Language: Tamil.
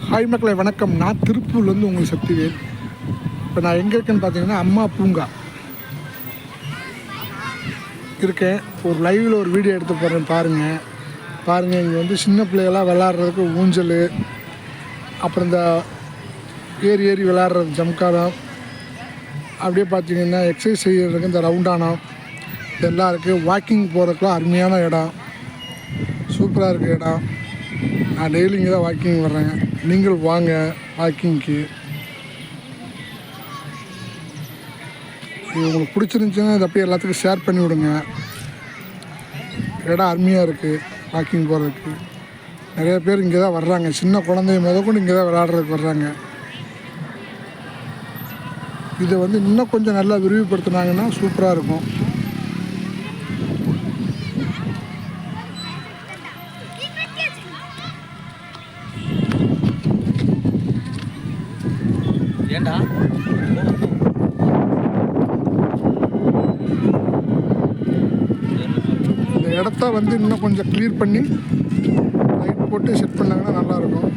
ஹாய் மக்களை வணக்கம். நான் திருப்பூர்லேருந்து உங்களுக்கு சக்திவேல். இப்போ நான் எங்கே இருக்கேன்னு பார்த்தீங்கன்னா அம்மா பூங்கா இருக்கேன். ஒரு லைவில் ஒரு வீடியோ எடுத்து போடுறேன் பாருங்கள். இங்கே வந்து சின்ன பிள்ளைகளாம் விளாட்றதுக்கு ஊஞ்சல், அப்புறம் இந்த ஏறி விளாட்றது ஜம்காலம், அப்படியே பார்த்தீங்கன்னா எக்ஸசைஸ் செய்கிறதுக்கு இந்த ரவுண்டானம் இதெல்லாம் இருக்குது. வாக்கிங் போகிறதுக்குலாம் அருமையான இடம், சூப்பராக இருக்குது இடம். நான் டெய்லி இங்கே தான் வாக்கிங் வர்றேன். நீங்கள் வாங்க வாக்கிங்க்கு. இது உங்களுக்கு பிடிச்சிருந்துச்சுன்னா இதை அப்படியே எல்லாத்துக்கும் ஷேர் பண்ணி விடுங்க. இடம் அருமையாக இருக்குது வாக்கிங் போகிறதுக்கு. நிறைய பேர் இங்கே தான் வர்றாங்க. சின்ன குழந்தைய முதற்கொண்டு இங்கே தான் விளையாடுறதுக்கு வர்றாங்க. இதை வந்து இன்னும் கொஞ்சம் நல்லா விரிவுபடுத்தினாங்கன்னா சூப்பராக இருக்கும். ஏண்டா இந்த இடத்த வந்து இன்னும் கொஞ்சம் க்ளியர் பண்ணி லைட் போட்டு செட் பண்ணாங்கன்னா நல்லாயிருக்கும்.